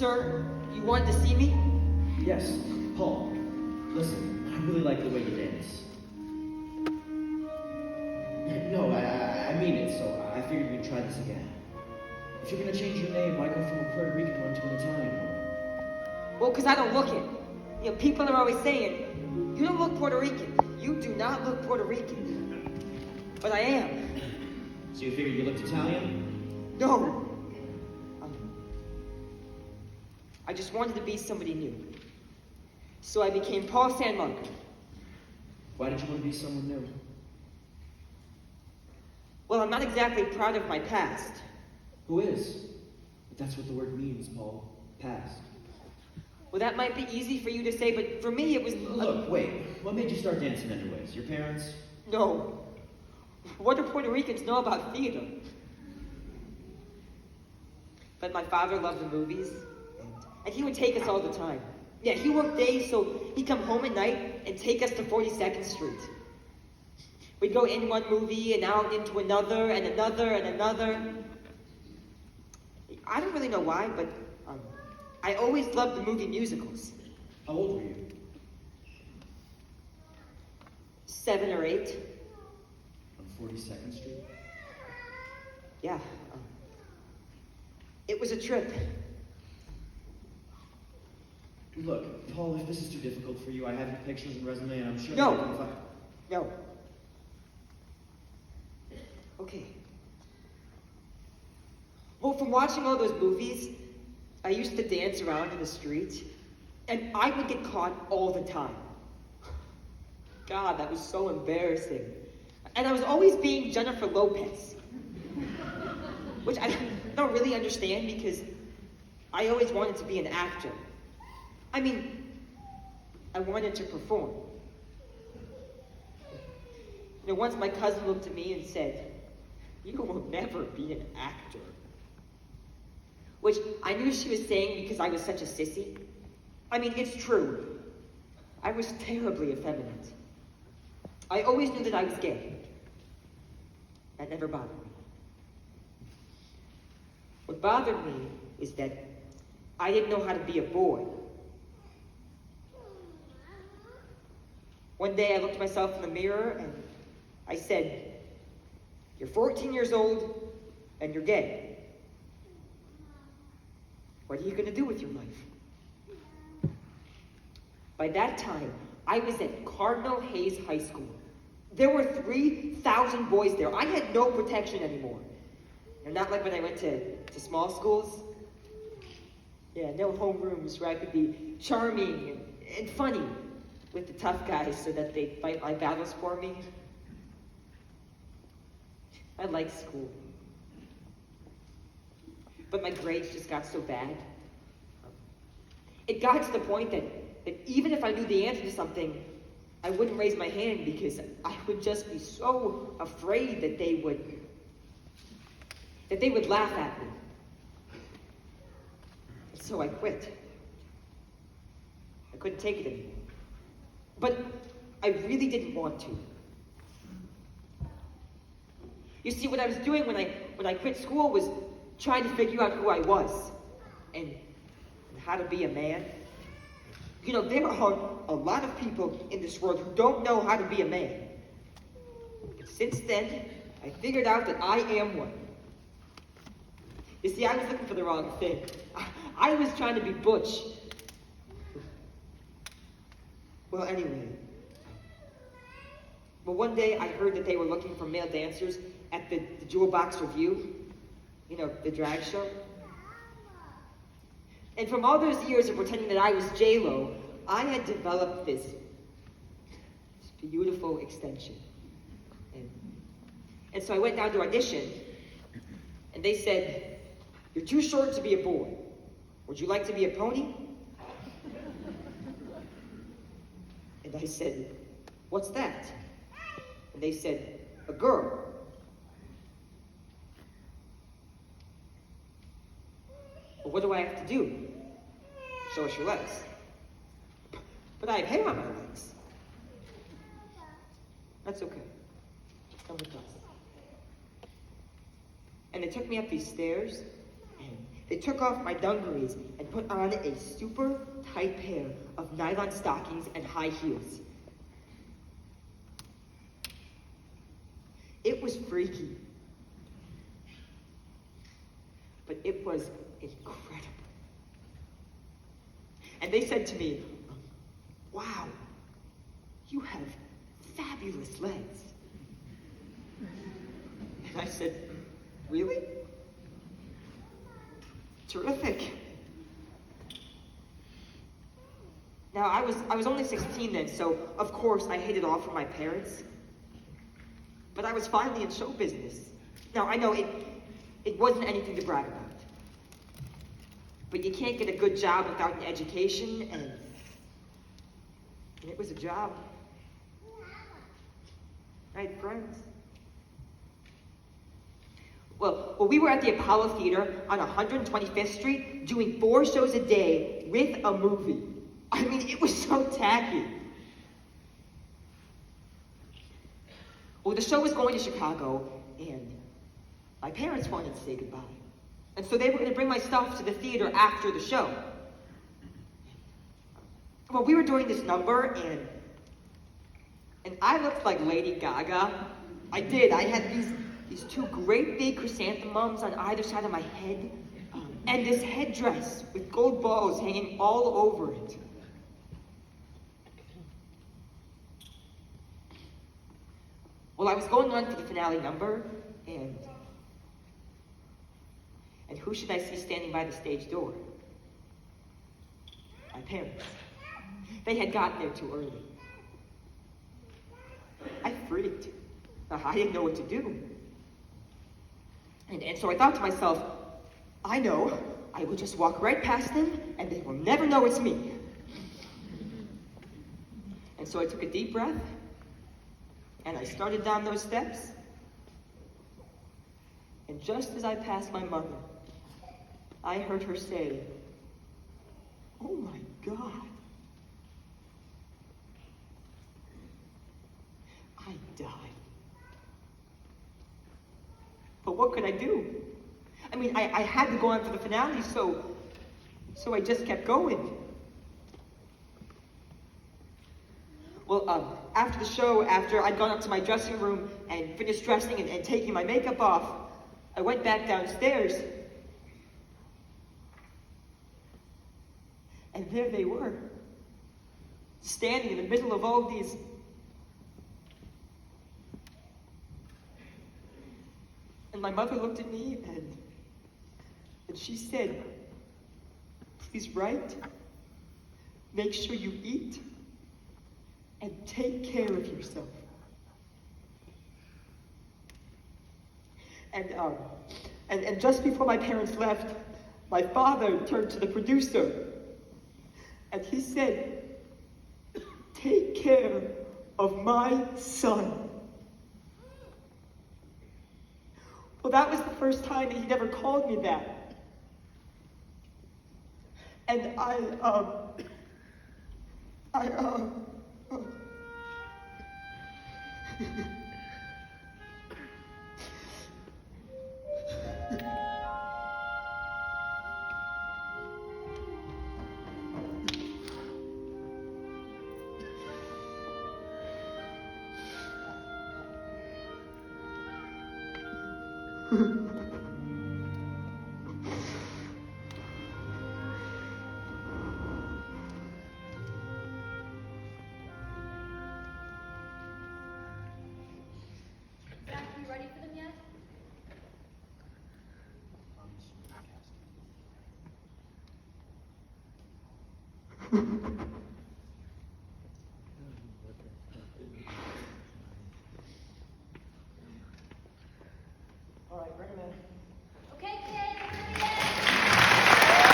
Sir, you wanted to see me? Yes, Paul. Listen, I really like the way you dance. No, I mean it, so I figured we'd try this again. If you're gonna change your name, why go from a Puerto Rican one to an Italian one? Well, because I don't look it. You know, people are always saying, you don't look Puerto Rican. You do not look Puerto Rican. But I am. So you figured you looked Italian? No. I just wanted to be somebody new. So I became Paul San Marco. Why did you want to be someone new? Well, I'm not exactly proud of my past. Who is? But that's what the word means, Paul. Past. Well, that might be easy for you to say, but for me it was... Look, wait. What made you start dancing anyways? Your parents? No. What do Puerto Ricans know about theater? But my father loved the movies, and he would take us all the time. Yeah, he worked days, so he'd come home at night and take us to 42nd Street. We'd go in one movie and out into another and another and another. I don't really know why, but I always loved the movie musicals. How old were you? 7 or 8. On 42nd Street? Yeah. It was a trip. Look, Paul, if this is too difficult for you, I have your pictures and resume, and I'm sure... No. No. Okay. Well, from watching all those movies, I used to dance around in the street, and I would get caught all the time. God, that was so embarrassing. And I was always being Jennifer Lopez, which I don't really understand because I always wanted to be an actor. I mean, I wanted to perform. You know, once my cousin looked at me and said, "You will never be an actor." Which I knew she was saying because I was such a sissy. I mean, it's true. I was terribly effeminate. I always knew that I was gay. That never bothered me. What bothered me is that I didn't know how to be a boy. One day I looked at myself in the mirror and I said, "You're 14 years old and you're gay. What are you going to do with your life?" By that time, I was at Cardinal Hayes High School. There were 3,000 boys there. I had no protection anymore. And not like when I went to small schools. Yeah, no homerooms where I could be charming and funny with the tough guys so that they'd fight my battles for me. I liked school. But my grades just got so bad. It got to the point that even if I knew the answer to something, I wouldn't raise my hand because I would just be so afraid that they would laugh at me. So I quit. I couldn't take it anymore. But I really didn't want to. You see, what I was doing when I quit school was trying to figure out who I was and how to be a man. You know, there are a lot of people in this world who don't know how to be a man. But since then, I figured out that I am one. You see, I was looking for the wrong thing. I was trying to be butch. Well, anyway. But one day I heard that they were looking for male dancers at the Jewel Box Review. You know, the drag show. And from all those years of pretending that I was J-Lo, I had developed this beautiful extension. And so I went down to audition, and they said, "You're too short to be a boy. Would you like to be a pony?" And I said, "What's that?" And they said, "A girl." Well, what do I have to do? Show us your legs. But I have hair on my legs. That's okay. Come with us. And they took me up these stairs, They took off my dungarees and put on a super tight pair of nylon stockings and high heels. It was freaky, but it was incredible. And they said to me, "Wow, you have fabulous legs." And I said, "Really? Terrific." Now, I was only 16 then, so of course I hid it all from my parents. But I was finally in show business. Now, I know it wasn't anything to brag about. But you can't get a good job without an education, and it was a job. I had friends. Well, we were at the Apollo Theater on 125th Street doing 4 shows a day with a movie. I mean, it was so tacky. Well, the show was going to Chicago, and my parents wanted to say goodbye. And so they were going to bring my stuff to the theater after the show. Well, we were doing this number, and I looked like Lady Gaga. I did. I had these 2 great big chrysanthemums on either side of my head, and this headdress with gold balls hanging all over it. Well, I was going on for the finale number, and who should I see standing by the stage door? My parents. They had gotten there too early. I freaked. I didn't know what to do. And so I thought to myself, I know, I will just walk right past them, and they will never know it's me. And so I took a deep breath, and I started down those steps. And just as I passed my mother, I heard her say, "Oh my God." I died. But what could I do? I mean, I had to go on for the finale, so I just kept going. Well, after the show, after I'd gone up to my dressing room and finished dressing and taking my makeup off, I went back downstairs. And there they were, standing in the middle of all these. And my mother looked at me and she said, "Please write, make sure you eat, and take care of yourself." And just before my parents left, my father turned to the producer and he said, "Take care of my son." Well, that was the first time that he'd ever called me that. And Zach, you ready for them yet?